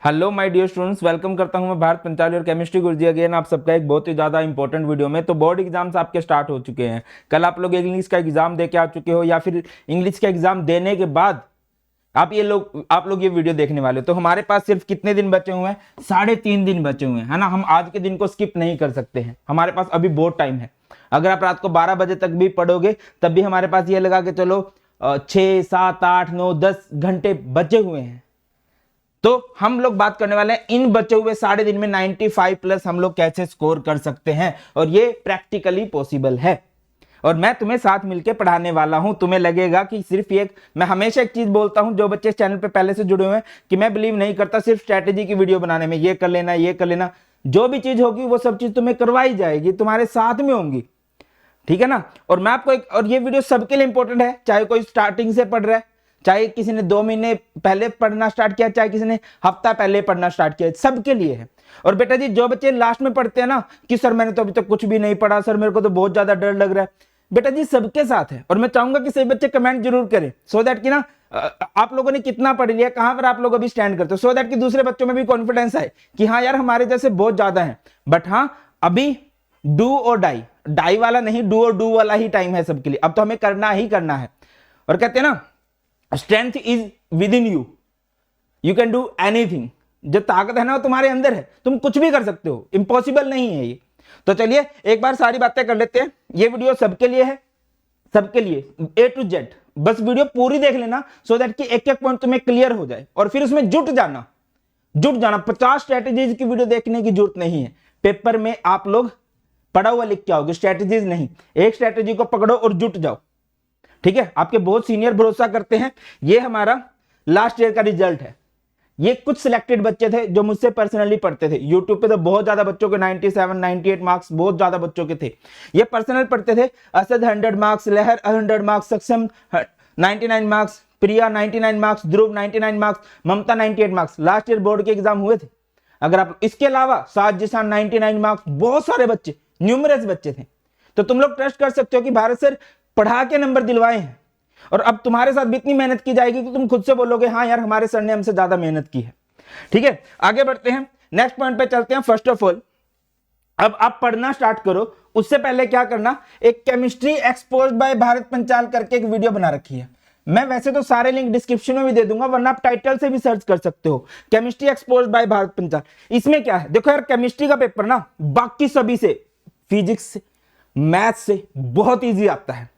Hello my dear students, welcome करता हूं मैं भारत पंचाली और केमिस्ट्री गुरुजी अगेन आप सबका एक बहुत ही ज़्यादा इंपॉर्टेंट वीडियो में। तो बोर्ड एग्जाम्स आपके स्टार्ट हो चुके हैं। कल आप लोग इंग्लिश का एग्जाम दे के आ चुके हो या फिर इंग्लिश का एग्जाम देने के बाद आप लोग ये वीडियो देखने वाले हो। तो हमारे पास सिर्फ कितने दिन बचे हुए हैं? 3.5 दिन बचे हुए हैं, है ना। हम आज के दिन को स्किप नहीं कर सकते हैं, हमारे पास अभी बहुत टाइम है। अगर आप रात को 12 बजे तक भी पढ़ोगे तब भी हमारे पास ये लगा के चलो 6, 7, 8, 9, 10 घंटे बचे हुए हैं। तो हम लोग बात करने वाले हैं इन बचे हुए साढ़े दिन में 95 प्लस हम लोग कैसे स्कोर कर सकते हैं, और ये प्रैक्टिकली पॉसिबल है। और मैं तुम्हें साथ मिलकर पढ़ाने वाला हूं। तुम्हें लगेगा कि सिर्फ ये, मैं हमेशा एक चीज बोलता हूं, जो बच्चे इस चैनल पे पहले से जुड़े हुए हैं, कि मैं बिलीव नहीं करता सिर्फ स्ट्रैटेजी की वीडियो बनाने में, ये कर लेना ये कर लेना। जो भी चीज होगी वो सब चीज तुम्हें करवाई जाएगी, तुम्हारे साथ में होंगी, ठीक है ना। और मैं आपको और ये वीडियो सबके लिए इंपॉर्टेंट है, चाहे कोई स्टार्टिंग से पढ़ रहा है, चाहे किसी ने 2 महीने पहले पढ़ना स्टार्ट किया, चाहे किसी ने हफ्ता पहले पढ़ना स्टार्ट किया, सबके लिए है। और बेटा जी, जो बच्चे लास्ट में पढ़ते हैं ना कि सर मैंने तो अभी तक कुछ भी नहीं पढ़ा, सर मेरे को तो बहुत ज्यादा डर लग रहा है, बेटा जी सबके साथ है। और मैं चाहूंगा कि सभी बच्चे कमेंट जरूर करें, सो दैट कि ना आप लोगों ने कितना पढ़ लिया, कहां पर आप लोग अभी स्टैंड करते हो, सो दैट कि दूसरे बच्चों में भी कॉन्फिडेंस आए कि हाँ यार हमारे जैसे बहुत ज्यादा है। बट हाँ, अभी डू और डाई, डाई वाला नहीं, डू और डू वाला ही टाइम है सबके लिए। अब तो हमें करना ही करना है। और कहते हैं ना, strength is with in you, you can do anything. जो ताकत है ना वो तुम्हारे अंदर है, तुम कुछ भी कर सकते हो, इम्पॉसिबल नहीं है ये। तो चलिए एक बार सारी बातें कर लेते हैं। ये वीडियो सबके लिए है, सबके लिए A to Z। बस वीडियो पूरी देख लेना, सो दैट कि एक एक पॉइंट तुम्हें क्लियर हो जाए, और फिर उसमें जुट जाना। 50 स्ट्रेटेजीज की वीडियो देखने की जरूरत नहीं है। पेपर में आप लोग पढ़ा हुआ लिख के आओगे, स्ट्रेटेजीज नहीं। एक स्ट्रेटेजी को पकड़ो और जुट जाओ, ठीक है। आपके बहुत सीनियर भरोसा करते हैं। ये हमारा लास्ट ईयर का रिजल्ट है। ये कुछ सिलेक्टेड बच्चे थे जो मुझसे पर्सनली पढ़ते थे। यूट्यूब पे तो बहुत ज्यादा बच्चों के 97, 98 मार्क्स बहुत ज्यादा बच्चों के थे। ये पर्सनल पढ़ते थे। असद 100 मार्क्स, लहर 100 मार्क्स, सक्षम 99 मार्क्स, प्रिया 99 मार्क्स, ध्रुव 99 मार्क्स, ममता 98 मार्क्स। लास्ट ईयर बोर्ड के एग्जाम हुए थे। अगर आप इसके अलावा सात जिसान 99 मार्क्स, बहुत सारे बच्चे, न्यूमरस बच्चे थे। तो तुम लोग ट्रस्ट कर सकते हो कि भारत सर पढ़ा के नंबर दिलवाए हैं। और अब तुम्हारे साथ भी इतनी मेहनत की जाएगी कि तुम खुद से बोलोगे हाँ यार हमारे सर ने हमसे ज्यादा मेहनत की है, ठीक है। आगे बढ़ते हैं, नेक्स्ट पॉइंट पे चलते हैं। फर्स्ट ऑफ ऑल, अब आप पढ़ना स्टार्ट करो, उससे पहले क्या करना, एक chemistry exposed by Bharat Panchal करके एक वीडियो बना रखी है। मैं वैसे तो सारे लिंक डिस्क्रिप्शन में भी दे दूंगा, वरना आप टाइटल से भी सर्च कर सकते हो, chemistry exposed by Bharat Panchal. इसमें क्या है, देखो यार, केमिस्ट्री का पेपर ना बाकी सभी से, फिजिक्स से, मैथ से बहुत ईजी आता है।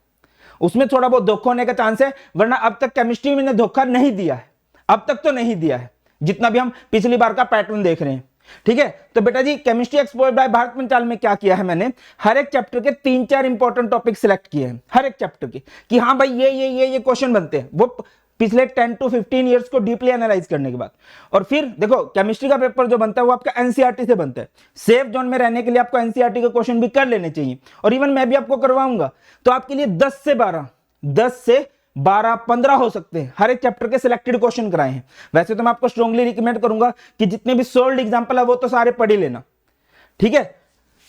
उसमें थोड़ा बहुत धोखा होने का चांस है, वरना अब तक केमिस्ट्री में धोखा नहीं दिया है, अब तक तो नहीं दिया है, जितना भी हम पिछली बार का पैटर्न देख रहे हैं, ठीक है। तो बेटा जी, chemistry exposed by Bharat Panchal में क्या किया है मैंने, हर एक चैप्टर के 3-4 इंपॉर्टेंट टॉपिक सिलेक्ट किए हैं, हर एक चैप्टर के, कि हाँ भाई ये क्वेश्चन बनते हैं, वो पिछले 10 to 15 ईयर्स को डीपली एनालाइज करने के बाद। और फिर देखो, केमिस्ट्री का पेपर जो बनता है वो आपका एनसीईआरटी से बनता है। सेफ जोन में रहने के लिए आपको एनसीईआरटी के क्वेश्चन भी कर लेने चाहिए, और इवन मैं भी आपको करवाऊंगा। तो आपके लिए 10 से 12 15 हो सकते हैं, हर एक चैप्टर के सिलेक्टेड क्वेश्चन कराए हैं। वैसे तो मैं आपको स्ट्रांगली रिकमेंड करूंगा कि जितने भी सोल्ड एग्जांपल है वो तो सारे पढ़ ही लेना, ठीक है।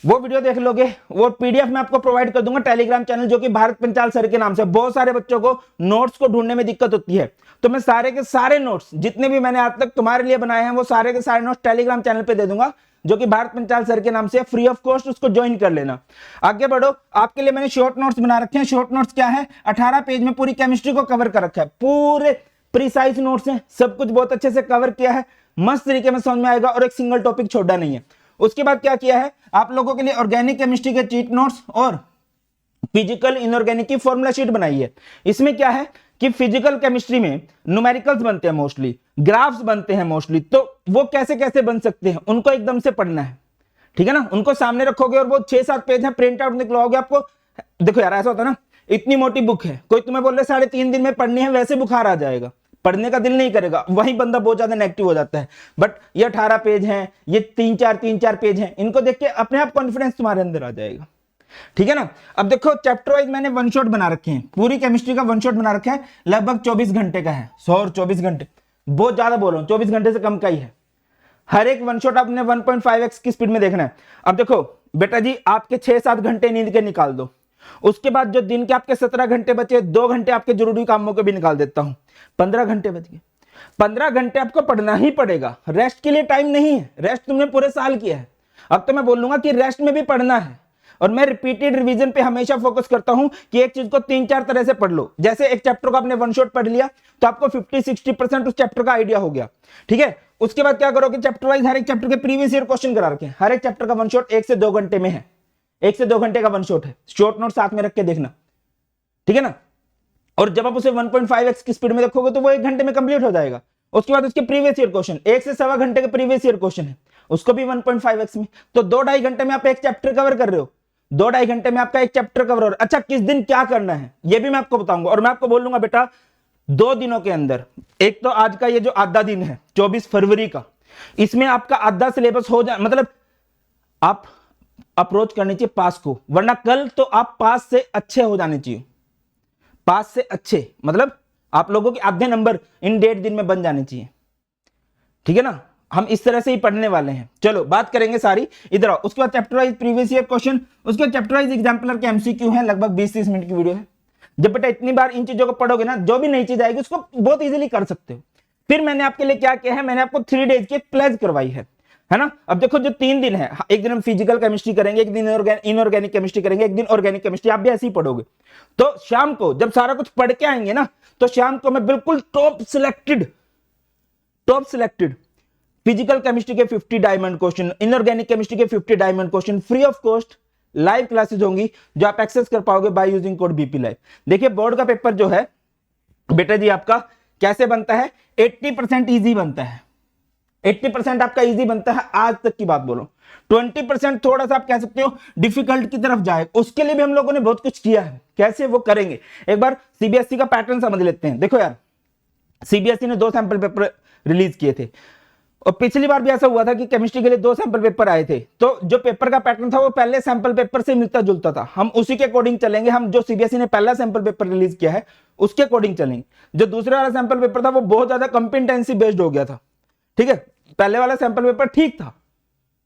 वो वीडियो देख लोगे, वो पीडीएफ मैं आपको प्रोवाइड कर दूंगा टेलीग्राम चैनल, जो कि भारत पंचाल सर के नाम से। बहुत सारे बच्चों को नोट्स को ढूंढने में दिक्कत होती है, तो मैं सारे के सारे नोट्स जितने भी मैंने आज तक तुम्हारे लिए बनाए हैं, वो सारे के सारे नोट्स टेलीग्राम चैनल पे दे दूंगा, जो कि भारत पंचाल सर के नाम से, फ्री ऑफ कॉस्ट। उसको ज्वाइन कर लेना। आगे बढ़ो, आपके लिए मैंने शॉर्ट नोट्स बना रखे हैं। शॉर्ट नोट्स क्या है, 18 पेज में पूरी केमिस्ट्री को कवर कर रखा है, पूरे प्रिसाइज नोट्स हैं, सब कुछ बहुत अच्छे से कवर किया है, मस्त तरीके में समझ में आएगा, और एक सिंगल टॉपिक छोड़ा नहीं है। उसके बाद क्या किया है, आप लोगों के लिए ऑर्गेनिक केमिस्ट्री के चीट नोट्स और फिजिकल इनऑर्गेनिक की फॉर्मूला शीट बनाई है। इसमें क्या है कि फिजिकल केमिस्ट्री में न्यूमेरिकल्स बनते हैं मोस्टली, ग्राफ्स बनते हैं मोस्टली, तो वो कैसे कैसे बन सकते हैं उनको एकदम से पढ़ना है, ठीक है ना। उनको सामने रखोगे और वो 6-7 पेज है, प्रिंट आउट निकलवाओगे आपको। देखो यार, ऐसा होता है ना, इतनी मोटी बुक है, कोई तुम्हें बोल रहे 3.5 दिन में पढ़नी है, वैसे बुखार आ जाएगा, पढ़ने का दिल नहीं करेगा, वहीं बंदा बहुत ज्यादा नेगेटिव हो जाता है। बट ये 18 पेज हैं, ये 3-4 पेज हैं, इनको देख के अपने आप कॉन्फिडेंस तुम्हारे अंदर आ जाएगा, ठीक है ना। अब देखो, चैप्टर वाइज मैंने वन शॉट बना रखे हैं, पूरी केमिस्ट्री का वन शॉट बना रखा है, लगभग 24 घंटे का है। 24 घंटे बहुत ज्यादा बोल रहा हूं, 24 घंटे से कम का ही है। हर एक वन शॉट आपने 1.5x की स्पीड में देखना है। अब देखो बेटा जी, आपके 6-7 घंटे नींद के निकाल दो, उसके बाद जो दिन के आपके 17 घंटे बचे, 2 घंटे आपके जरूरी कामों के भी निकाल देता हूं, 15 घंटे बच गए। 15 घंटे आपको पढ़ना ही पड़ेगा, रेस्ट के लिए टाइम नहीं है, रेस्ट तुमने पूरे साल किया है। अब तो मैं बोलूंगा कि रेस्ट में भी पढ़ना है, और मैं रिपीटेड रिवीजन पे हमेशा फोकस करता हूं कि एक चीज को 3-4 तरह से पढ़ लो। जैसे एक चैप्टर को आपने वन शॉट पढ़ लिया तो आपको 50-60% उस चैप्टर का आइडिया हो गया, ठीक है। उसके बाद क्या करोगे, चैप्टर वाइज हर एक चैप्टर के प्रीवियस ईयर क्वेश्चन करा रखे हैं, हर एक चैप्टर का वन शॉट 1 से 2 घंटे में है, 1 से 2 घंटे का वन शॉट है, शॉर्ट नोट साथ में रख के देखना, ठीक है ना। और जब आप उसे 1.5x की स्पीड में देखोगे तो वो 1 घंटे में कंप्लीट हो जाएगा। उसके बाद उसके प्रीवियस ईयर क्वेश्चन 1 से 1.25 घंटे के प्रीवियस ईयर क्वेश्चन है, उसको भी 1.5x में, तो 2-2.5 घंटे में आप एक चैप्टर कवर कर रहे हो, 2-2.5 घंटे में आपका एक चैप्टर कवर हो रहा है। अच्छा, किस दिन क्या करना है ये भी मैं आपको बताऊंगा, और मैं आपको बोलूंगा बेटा 2 दिनों के अंदर, एक तो आज का ये जो आधा दिन है 24 फरवरी का, इसमें आपका आधा सिलेबस हो जाए, मतलब आप अप्रोच करनी चाहिए पास को, वरना कल तो आप पास से अच्छे हो जाने चाहिए, पास से अच्छे मतलब आप लोगों के आधे नंबर इन 1.5 दिन में बन जाने चाहिए, ठीक है ना। हम इस तरह से ही पढ़ने वाले हैं। चलो बात करेंगे सारी, इधर आओ। उसके बाद chapter wise previous year question, उसके बाद चैप्टर वाइज एग्जाम्पलर के एमसीक्यू है, लगभग 20-30 मिनट की वीडियो है। जब बेटा इतनी बार इन चीजों को पढ़ोगे ना, जो भी नई चीज आएगी उसको बहुत इजीली कर सकते हो। फिर मैंने आपके लिए क्या किया है, मैंने आपको 3 डेज की प्लेज करवाई है ना। अब देखो जो 3 दिन है, एक दिन हम फिजिकल केमिस्ट्री करेंगे, एक दिन इनऑर्गेनिक केमिस्ट्री करेंगे, एक दिन ऑर्गेनिक केमिस्ट्री, आप भी ऐसे ही पढ़ोगे। तो शाम को जब सारा कुछ पढ़ के आएंगे ना, तो शाम को मैं बिल्कुल टॉप सिलेक्टेड फिजिकल केमिस्ट्री के 50 डायमंड क्वेश्चन, इनऑर्गेनिक केमिस्ट्री के 50 diamond question free of cost live classes होंगी, जो आप एक्सेस कर पाओगे by using code BP live. देखिए बोर्ड का पेपर जो है बेटा जी आपका कैसे बनता है, 80% इजी बनता है, 80% आपका इजी बनता है, आज तक की बात बोलो। 20% थोड़ा सा आप कह सकते हो डिफिकल्ट की तरफ जाए, उसके लिए भी हम लोगों ने बहुत कुछ किया है, कैसे वो करेंगे। एक बार सीबीएसई का पैटर्न समझ लेते हैं। देखो यार, सीबीएसई ने 2 सैंपल पेपर रिलीज किए थे, और पिछली बार भी ऐसा हुआ था कि केमिस्ट्री के लिए 2 सैंपल पेपर आए थे, तो जो पेपर का पैटर्न था वो पहले सैंपल पेपर से मिलता जुलता था। हम उसी के अकॉर्डिंग चलेंगे, हम जो सीबीएसई ने पहला सैंपल पेपर रिलीज किया है उसके अकॉर्डिंग चलेंगे। जो दूसरे वाला सैंपल पेपर था वो बहुत ज्यादा कंपिटेंसी बेस्ड हो गया था, ठीक है। पहले वाला सैंपल पेपर ठीक था,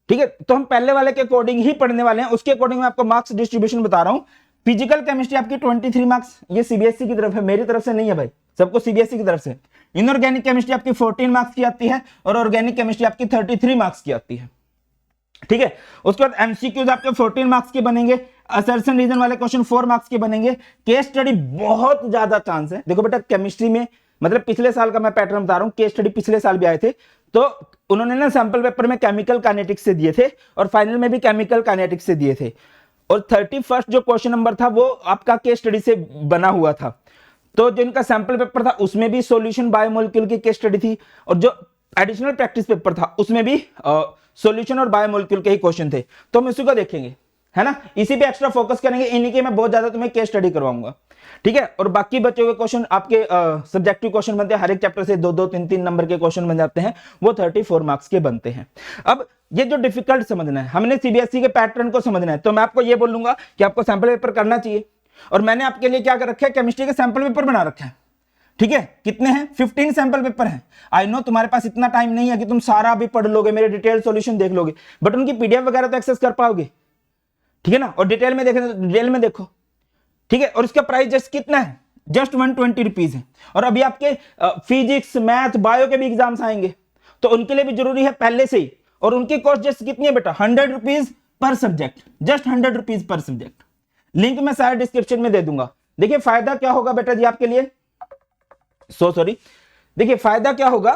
ठीक है, तो हम पहले वाले के अकॉर्डिंग ही पढ़ने वाले हैं, उसके अकॉर्डिंग मैं आपको मार्क्स डिस्ट्रीब्यूशन बता रहा हूं। फिजिकल केमिस्ट्री आपकी 23 मार्क्स, ये सीबीएसई की तरफ है, मेरी तरफ से नहीं है भाई, सबको सीबीएसई की तरफ से। इनऑर्गेनिक केमिस्ट्री आपकी 14 मार्क्स की आती है, और ऑर्गेनिक केमिस्ट्री आपकी 33 मार्क्स की आती है, ठीक है। उसके बाद एमसीक्यूज आपके 14 मार्क्स के बनेंगे, असर्शन रीजन वाले क्वेश्चन 4 मार्क्स के बनेंगे। केस स्टडी बहुत ज्यादा चांस है, देखो बेटा केमिस्ट्री में, मतलब पिछले साल का मैं पैटर्न बता रहा हूं, केस स्टडी पिछले साल भी आए थे, तो उन्होंने ना सैंपल पेपर में केमिकल काइनेटिक्स से दिए थे, और फाइनल में भी केमिकल काइनेटिक्स से दिए थे, और 31 जो क्वेश्चन नंबर था वो आपका केस स्टडी से बना हुआ था। तो जो इनका सैंपल पेपर था उसमें भी सॉल्यूशन बायोमोलिक्यूल की केस स्टडी थी, और जो एडिशनल प्रैक्टिस पेपर था उसमें भी सॉल्यूशन और बायोमोलिक्यूल के ही क्वेश्चन थे, तो हम इसी को देखेंगे, है ना, इसी पे एक्स्ट्रा फोकस करेंगे, इन्हीं के मैं बहुत ज्यादा तुम्हें केस स्टडी करवाऊंगा, ठीक है। और बाकी बचे हुए क्वेश्चन आपके सब्जेक्टिव क्वेश्चन बनते हैं, हर एक चैप्टर से 2-2, 3-3 नंबर के क्वेश्चन बन जाते हैं, वो 34 मार्क्स के बनते हैं। अब ये जो डिफिकल्ट समझना है, हमने सीबीएसई के पैटर्न को समझना है, तो मैं आपको ये बोलूंगा कि आपको सैंपल पेपर करना चाहिए, और मैंने आपके लिए क्या कर रखा है, केमिस्ट्री के सैंपल पेपर बना रखे हैं, ठीक है। कितने हैं, 15 सैंपल पेपर हैं। आई नो तुम्हारे पास इतना टाइम नहीं है कि तुम सारा भी पढ़ लोगे, मेरे डिटेल सॉल्यूशन देख लोगे, बट उनकी पीडीएफ वगैरह तो एक्सेस कर पाओगे, ठीक है ना। और डिटेल में देखना तो डिटेल में देखो, ठीक है। और इसका प्राइस जस्ट कितना है, जस्ट 120 रुपीज है। और अभी आपके फिजिक्स, मैथ, बायो के भी एग्जाम्स आएंगे, तो उनके लिए भी जरूरी है पहले से ही, और उनकी कॉस्ट जस्ट कितनी है बेटा, 100 rupees per subject, just 100 rupees per subject. Link मैं सारे डिस्क्रिप्शन में दे दूंगा। देखिए फायदा क्या होगा बेटा जी आपके लिए, देखिए फायदा क्या होगा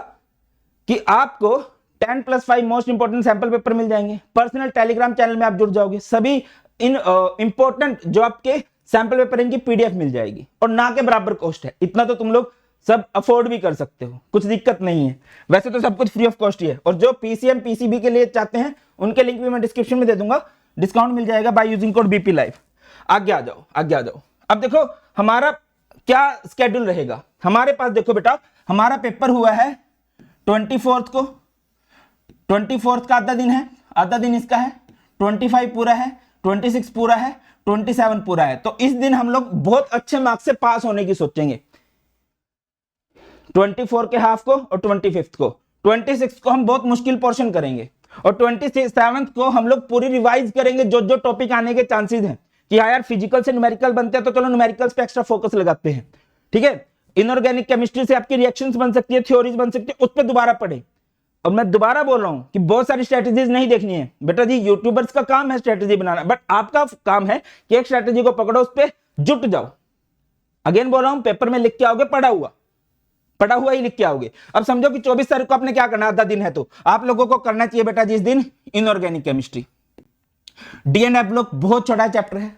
कि आपको 10+5 मोस्ट इंपोर्टेंट सैंपल पेपर मिल जाएंगे, पर्सनल टेलीग्राम चैनल में आप जुड़ जाओगे, सभी इन इंपोर्टेंट जो आपके सैंपल पेपर इनकी पीडीएफ मिल जाएगी, और ना के बराबर कॉस्ट है, इतना तो तुम लोग सब अफोर्ड भी कर सकते हो, कुछ दिक्कत नहीं है, वैसे तो सब कुछ फ्री ऑफ कॉस्ट ही है। और जो पीसीएम पीसीबी के लिए चाहते हैं उनके लिंक भी मैं डिस्क्रिप्शन में दे दूंगा, डिस्काउंट मिल जाएगा by using code BP live. आगे आ जाओ, आगे आ जाओ। अब देखो हमारा क्या स्केड्यूल रहेगा, हमारे पास देखो बेटा, हमारा पेपर हुआ है 24 को, 24 का आधा दिन है, आधा दिन इसका है, 25 पूरा है, 26 पूरा है, 27 पूरा है, तो इस दिन हम लोग बहुत अच्छे मार्क्स से पास होने की सोचेंगे। 24 के हाफ को और 25 को, 26 को हम बहुत मुश्किल पोर्शन करेंगे, और 27 को हम लोग पूरी रिवाइज करेंगे, जो जो टॉपिक आने के चांसेस हैं कि हाँ यार फिजिकल से न्यूमेरिकल बनते हैं, तो चलो न्यूमेरिकल्स पे एक्स्ट्रा फोकस लगाते हैं, ठीक है। इनऑर्गेनिक केमिस्ट्री से आपकी रिएक्शंस बन सकती है, थ्योरीज बन सकती है, उस पर दोबारा पढ़े। और मैं दोबारा बोल रहा हूं कि बहुत सारी स्ट्रेटेजीज नहीं देखनी है बेटा जी, यूट्यूबर्स का काम है स्ट्रेटेजी बनाना, बट आपका काम है कि एक स्ट्रेटेजी को पकड़ो, उस पर जुट जाओ। अगेन बोल रहा हूं, पेपर में लिख के आओगे पढ़ा हुआ ही लिख के आओगे। अब समझो कि 24 तारीख को आपने क्या करना, आधा दिन है, तो आप लोगों को करना चाहिए बेटा जी इस दिन इनऑर्गेनिक केमिस्ट्री। डीएनए ब्लॉक बहुत छोटा चैप्टर है,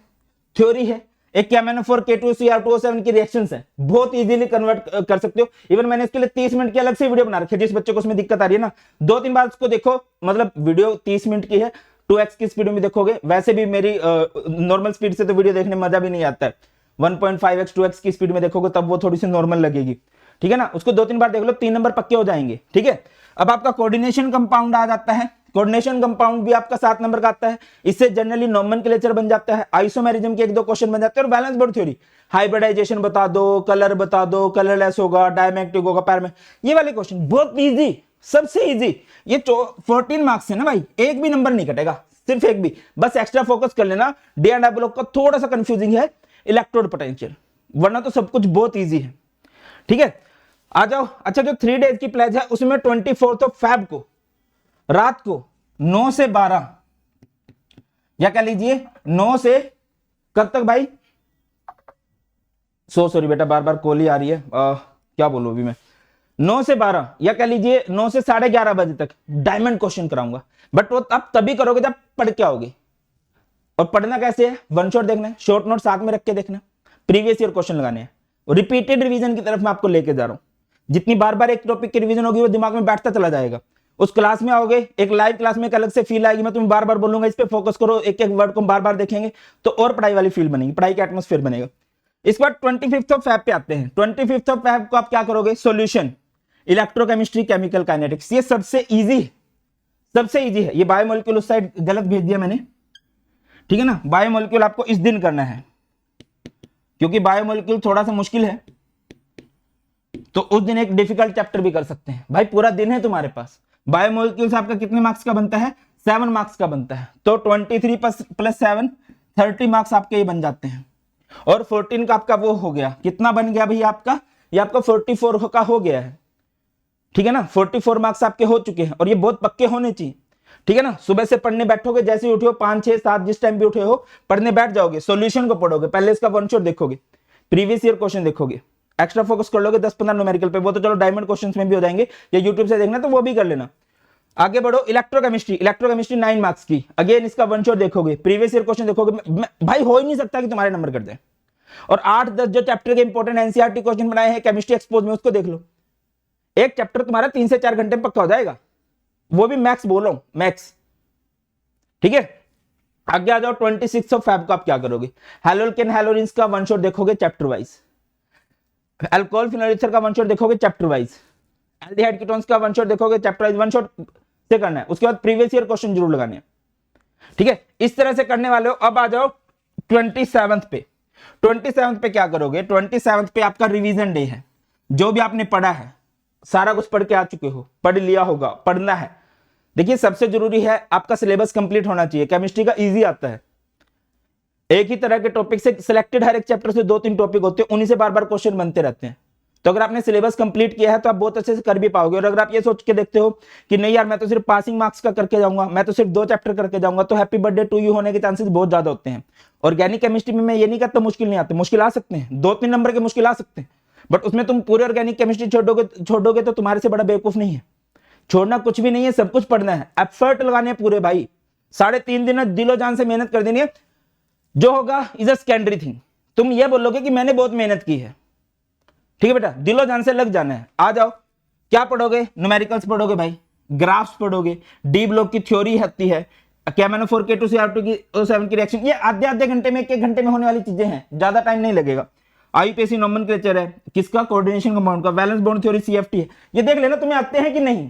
थ्योरी है, एक KMnO4 K2CR2O7 की रिएक्शंस है, बहुत इजीली कन्वर्ट कर सकते हो। इवन मैंने इसके लिए 30 मिनट की अलग से वीडियो बना रखी है, जिस बच्चे को उसमें दिक्कत आ रही है ना, 2-3 बार उसको देखो, मतलब वीडियो 30 मिनट की है, 2x की स्पीड में देखोगे। वैसे भी मेरी नॉर्मल स्पीड से तो वीडियो देखने में मजा भी नहीं आता है, 1.5x 2x की स्पीड में देखोगे तब वो थोड़ी सी नॉर्मल लगेगी, ठीक है ना। उसको 2-3 बार देख लो, 3 नंबर पक्के हो जाएंगे, ठीक है। अब आपका कोऑर्डिनेशन कंपाउंड आ जाता है, कोऑर्डिनेशन कंपाउंड भी आपका 7 नंबर का आता है। इससे जनरली नोमेनक्लेचर बन जाता है, आइसोमेरिज्म के 1-2 क्वेश्चन बन जाते हैं, और बैलेंस बोर्ड थ्योरी, हाइब्रिडाइजेशन बता दो, कलर बता दो, कलरलेस होगा, डायमैग्नेटिक होगा, पैर ये वाले क्वेश्चन बहुत इजी, सबसे इजी। ये 14 मार्क्स है ना भाई, एक भी नंबर नहीं कटेगा, सिर्फ एक भी। बस एक्स्ट्रा फोकस कर लेना, डी एंड ब्लॉक का थोड़ा सा कंफ्यूजिंग है इलेक्ट्रोड पोटेंशियल, वरना तो सब कुछ बहुत इजी है, ठीक है। आ जाओ। अच्छा, जो 3 डेज की प्लेज है उसमें 24 फेब को रात को 9 से 12, या कह लीजिए 9 से कब तक भाई, सॉरी बेटा, बार बार कॉल ही आ रही है, क्या बोलूं अभी मैं, 9 से 12 या कह लीजिए 9 से 11:30 बजे तक डायमंड क्वेश्चन कराऊंगा। बट वो आप तभी करोगे जब पढ़ के आओगे। और पढ़ना कैसे है, वन शॉट देखना है, शॉर्ट नोट साथ में रख के देखना, प्रीवियस ईयर क्वेश्चन लगाने हैं, और रिपीटेड रिवीजन की तरफ मैं आपको लेके जा रहा हूं। जितनी बार बार एक टॉपिक की रिवीजन होगी वो दिमाग में बैठता चला जाएगा। उस क्लास में आओगे, एक लाइव क्लास में एक अलग से फील आएगी, मैं तुम्हें बार बार बोलूंगा इस पे फोकस करो, एक एक वर्ड को बार बार देखेंगे तो और पढ़ाई वाली फील बनेगी, पढ़ाई का एटमोस्फेयर बनेगा। इस बार 25 फेब पे आते हैं। 25 फेब को आप क्या करोगे, सॉल्यूशन, इलेक्ट्रोकेमिस्ट्री, केमिकल काइनेटिक्स, ये सबसे इजी है। ये बायोमोलिक्यूल उस साइड गलत भेज दिया मैंने, ठीक है ना। बायोमोलिक्यूल आपको इस दिन करना है, क्योंकि बायोमोलिक्यूल थोड़ा सा मुश्किल है, तो उस दिन एक डिफिकल्ट चैप्टर भी कर सकते हैं। भाई पूरा दिन है तुम्हारे पास। बायोमोलिक्यूल्स आपका कितने मार्क्स का बनता है, 7 मार्क्स का बनता है, तो 23 + 7 30 मार्क्स आपके ये बन जाते हैं। और 14 का आपका वो हो गया, कितना बन गया भाई आपका, ये आपका 44 का हो गया है, ठीक है ना। 44 मार्क्स आपके हो चुके हैं, और ये बहुत पक्के होने चाहिए, ठीक है ना। सुबह से पढ़ने बैठोगे, जैसे ही उठे हो 5, 6, 7 जिस टाइम भी उठे हो पढ़ने बैठ जाओगे, सॉल्यूशन को पढ़ोगे, पहले इसका वन शॉट देखोगे, प्रीवियस ईयर क्वेश्चन देखोगे, एक्स्ट्रा फोकस कर लोगे 10-15 न्यूमेरिकल पे, वो तो चलो डायमंड क्वेश्चंस में भी हो जाएंगे, या यूट्यूब से देखना तो वो भी कर लेना। आगे बढ़ो, इलेक्ट्रोकेमिस्ट्री 9 मार्क्स की, अगेन इसका वन शॉट देखोगे, प्रीवियस ईयर क्वेश्चन देखोगे, भाई हो ही नहीं सकता कि तुम्हारे नंबर कर दे। और 8-10 जो चैप्टर के इंपॉर्टेंट एनसीईआरटी क्वेश्चन बनाए हैं केमिस्ट्री एक्सपोज में, उसको देख लो, एक चैप्टर तुम्हारा 3 से 4 घंटे में पक्का हो जाएगा, वो भी मैक्स बोल रहा हूं, मैक्स, ठीक है। आगे आ जाओ, 26 फेब को आप क्या करोगे, हैलोल्केन हैलोरिन्स का वन शॉट देखोगे chapter wise, alcohol phenol ether का वन शॉट देखोगे चैप्टर वाइज, एल्डिहाइड कीटोन्स का वन शॉट देखोगे चैप्टर वाइज, वन शॉट से करना है। उसके बाद प्रीवियस ईयर क्वेश्चन जरूर लगाने हैं, ठीक है। इस तरह से करने वाले हो। अब आ जाओ 27 पे। 27 पे क्या करोगे, 27 पे आपका रिवीजन डे है। जो भी आपने पढ़ा है सारा कुछ पढ़ के आ चुके हो, पढ़ लिया होगा, पढ़ना है। देखिए सबसे जरूरी है आपका सिलेबस कंप्लीट होना चाहिए। केमिस्ट्री का इजी आता है, एक ही तरह के टॉपिक से सिलेक्टेड हर एक चैप्टर से 2-3 टॉपिक होते हैं, उन्हीं से बार बार क्वेश्चन बनते रहते हैं। तो अगर आपने सिलेबस कंप्लीट किया है तो आप बहुत अच्छे से कर भी पाओगे। और अगर आप ये सोच के देखते हो कि नहीं यार मैं तो सिर्फ पासिंग मार्क्स का करके जाऊंगा, मैं तो सिर्फ 2 चैप्टर करके जाऊंगा, तो हैप्पी बर्थडे टू यू होने के चांसेस बहुत ज्यादा होते हैं। ऑर्गेनिक केमिस्ट्री में मैं ये नहीं कहता मुश्किल नहीं आते, मुश्किल आ सकते हैं, 2-3 नंबर के मुश्किल आ सकते हैं, बट उसमें तुम पूरे ऑर्गेनिक केमिस्ट्री छोड़ोगे तो तुम्हारे से बड़ा बेवकूफ नहीं है। छोड़ना कुछ भी नहीं है, सब कुछ पढ़ना है, एफर्ट लगाने हैं पूरे भाई। 3.5 दिन दिलो जान से मेहनत कर देनी है, जो होगा इज अ सेकेंडरी थिंग। तुम ये बोलोगे कि मैंने बहुत मेहनत की है, ठीक है बेटा, दिलो जान से लग जाना है। आ जाओ, क्या पढ़ोगे, न्यूमेरिकल्स पढ़ोगे भाई, ग्राफ्स पढ़ोगे, डी ब्लॉक की थ्योरी आती है, KMnO4 K2CR2O7 की रिएक्शन, ये आधे घंटे में 1 घंटे में होने वाली चीजें हैं, ज्यादा टाइम नहीं लगेगा। IUPAC नोमेनक्लेचर है, किसका, कोऑर्डिनेशन कंपाउंड का, वैलेंस बॉन्ड थ्योरी CFT है, ये देख लेना तुम्हें आते हैं कि नहीं,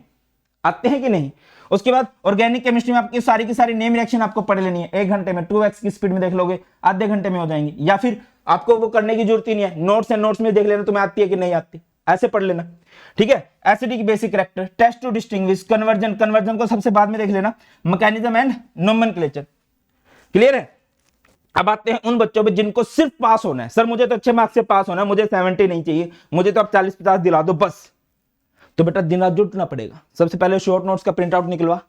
आते हैं कि नहीं। उसके बाद ऑर्गेनिक केमिस्ट्री में आपकी सारी की सारी नेम रिएक्शन आपको पढ़ लेनी है 1 घंटे में, 2x की स्पीड में देख लोगे, आधे घंटे में हो जाएंगी। या फिर आपको वो करने की जरूरत ही नहीं है, नोट्स में देख लेना तुम्हें आती है कि नहीं आती, ऐसे पढ़ लेना, ठीक है। Acidic basic character, test to distinguish, conversion को सबसे बाद में देख लेना, मैकेनिज्म एंड नोमेनक्लेचर, क्लियर है। अब आते हैं उन बच्चों पे जिनको सिर्फ पास होना है। सर मुझे तो अच्छे मार्क्स से पास होना है, मुझे 70 नहीं चाहिए, मुझे तो आप 40-50 दिला दो बस। तो बेटा दिन रात जुटना पड़ेगा। सबसे पहले शॉर्ट नोट्स का प्रिंट आउट निकलवा,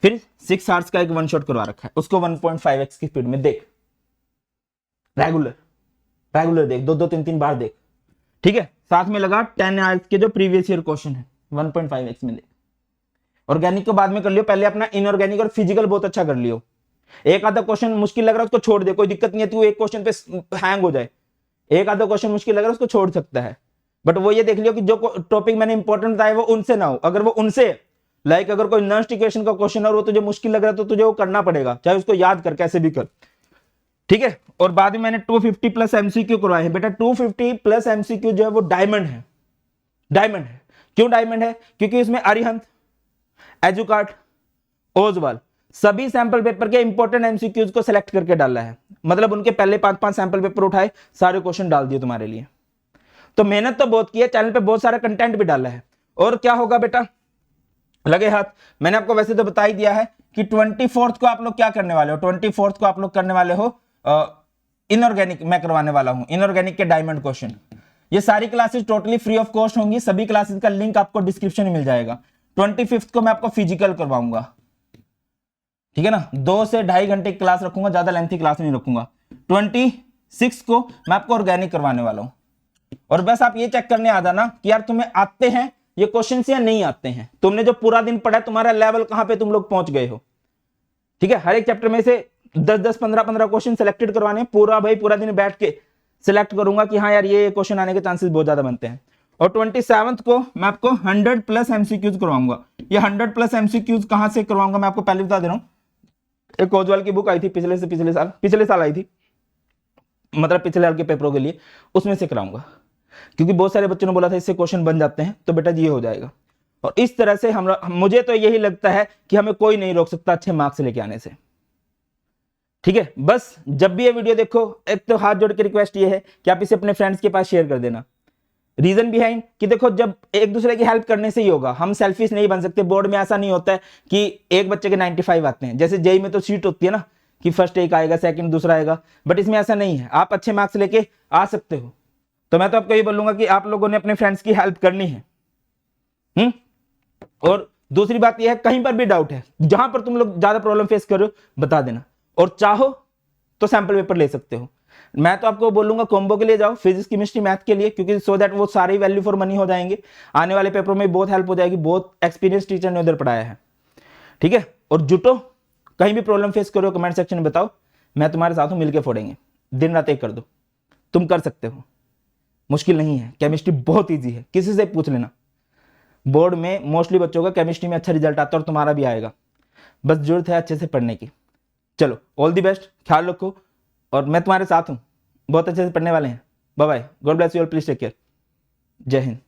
फिर 6 आवर्स का एक वन शॉट करवा रखा है, उसको 1.5x की स्पीड में देख, रेगुलर देख, 2-3 बार देख, ठीक है। साथ में लगा 10 आवर्स के जो प्रीवियस ईयर क्वेश्चन है 1.5x में देख। ऑर्गेनिक को बाद में कर लियो, पहले अपना इनऑर्गेनिक और फिजिकल बहुत अच्छा कर लियो। एक आधा क्वेश्चन मुश्किल लग रहा है उसको छोड़ दे, कोई दिक्कत नहीं है, तू एक क्वेश्चन पे हैंग हो जाए, एक आधा क्वेश्चन मुश्किल लग रहा है उसको छोड़ सकता है, बट वो ये देख लियो कि जो टॉपिक मैंने इंपॉर्टेंट बताया वो उनसे ना हो। अगर वो उनसे लाइक अगर कोई नॉन इक्वेशन का क्वेश्चन और वो तुझे मुश्किल लग रहा है तो तुझे वो करना पड़ेगा, चाहे उसको याद कर कैसे भी कर, ठीक है। और बाद में मैंने 250 प्लस एमसीक्यू करवाए हैं। बेटा 250 प्लस एमसीक्यू जो है वो डायमंड है, डायमंड है। क्यों डायमंड है? क्योंकि इसमें अरिहंत, एजुकार्ट, ओजवाल सभी सैंपल पेपर के इंपॉर्टेंट एमसीक्यूज को सिलेक्ट करके डाला है। मतलब उनके पहले 5-5 सैंपल पेपर उठाए, सारे क्वेश्चन डाल दिए तुम्हारे लिए। तो मेहनत तो बहुत की है, चैनल पे बहुत सारा कंटेंट भी डाला है। और क्या होगा बेटा, लगे हाथ। मैंने आपको वैसे तो बता ही दिया है कि 24th को आप लोग क्या करने वाले हो, 24th को आप लोग करने वाले हो इनऑर्गेनिक, मैं करवाने वाला हूं इनऑर्गेनिक के डायमंड क्वेश्चन। ये सारी classes totally free of cost होंगी, सभी क्लासेस का लिंक आपको डिस्क्रिप्शन में मिल जाएगा। 25th को मैं आपको फिजिकल करवाऊंगा, ठीक है ना, 2 से 2.5 घंटे की क्लास रखूंगा, ज्यादा लेंथी क्लास नहीं रखूंगा। 26 को मैं आपको ऑर्गेनिक करवाने वाला हूं। और बस आप ये चेक करने आ जाना कि यार तुम्हें आते हैं ये क्वेश्चन या नहीं आते हैं, तुमने जो पूरा दिन पढ़ा तुम्हारा लेवल कहां पे तुम लोग पहुंच गए हो, ठीक है। हर एक चैप्टर में से 10-10, 15-15 क्वेश्चन सिलेक्टेड करवाने, पूरा भाई पूरा दिन बैठ के सिलेक्ट करूंगा कि हाँ यार ये क्वेश्चन आने के चांसेस बहुत ज्यादा बनते हैं। और 27th को मैं आपको 100 प्लस एमसीक्यूज करवाऊंगा। ये 100 प्लस एमसीक्यूज कहां से करवाऊंगा मैं आपको पहले बता दे रहा हूं। एक ओजवाल की बुक आई थी पिछले साल आई थी, मतलब पिछले साल के पेपरों के लिए, उसमें से कराऊंगा। क्योंकि बहुत सारे बच्चों ने बोला था इससे क्वेश्चन बन जाते हैं, तो बेटा ये हो जाएगा। और इस तरह से मुझे तो यही लगता है कि हमें कोई नहीं रोक सकता अच्छे मार्क्स लेके आने से, ठीक है। बस जब भी ये वीडियो देखो, एक तो हाथ जोड़ के रिक्वेस्ट ये है कि आप इसे अपने फ्रेंड्स के पास शेयर कर देना। रीजन बिहाइंड कि देखो जब एक दूसरे की हेल्प करने से ही होगा, हम सेल्फिश नहीं बन सकते। बोर्ड में ऐसा नहीं होता है कि एक बच्चे के 95 आते हैं, जैसे जेई में तो सीट होती है ना कि फर्स्ट एक आएगा, सेकंड दूसरा आएगा, बट इसमें ऐसा नहीं है, आप अच्छे मार्क्स लेके आ सकते हो। तो मैं तो आपको ये बोलूंगा कि आप लोगों ने अपने फ्रेंड्स की हेल्प करनी है। और दूसरी बात यह है, कहीं पर भी डाउट है, जहां पर तुम लोग ज्यादा प्रॉब्लम फेस कर रहे हो बता देना, और चाहो तो सैंपल पेपर ले सकते हो। मैं तो आपको बोलूंगा कॉम्बो के लिए जाओ, फिजिक्स केमिस्ट्री मैथ के लिए, क्योंकि सो दैट वो सारे वैल्यू फॉर मनी हो जाएंगे, आने वाले पेपरों में बहुत हेल्प हो जाएगी, बहुत एक्सपीरियंस टीचर ने उधर पढ़ाया है, ठीक है। और जुटो, कहीं भी प्रॉब्लम फेस करो कमेंट सेक्शन में बताओ, मैं तुम्हारे साथ हूं, मिलकर फोड़ेंगे, दिन रात एक कर दो, तुम कर सकते हो, मुश्किल नहीं है। केमिस्ट्री बहुत ईजी है, किसी से पूछ लेना। बोर्ड में मोस्टली बच्चों का केमिस्ट्री में अच्छा रिजल्ट आता है और तुम्हारा भी आएगा, बस जरूरत है अच्छे से पढ़ने की। चलो ऑल दी बेस्ट, ख्याल रखो, और मैं तुम्हारे साथ हूं, बहुत अच्छे से पढ़ने वाले हैं। Bye bye, God bless you all, please take care, जय हिंद।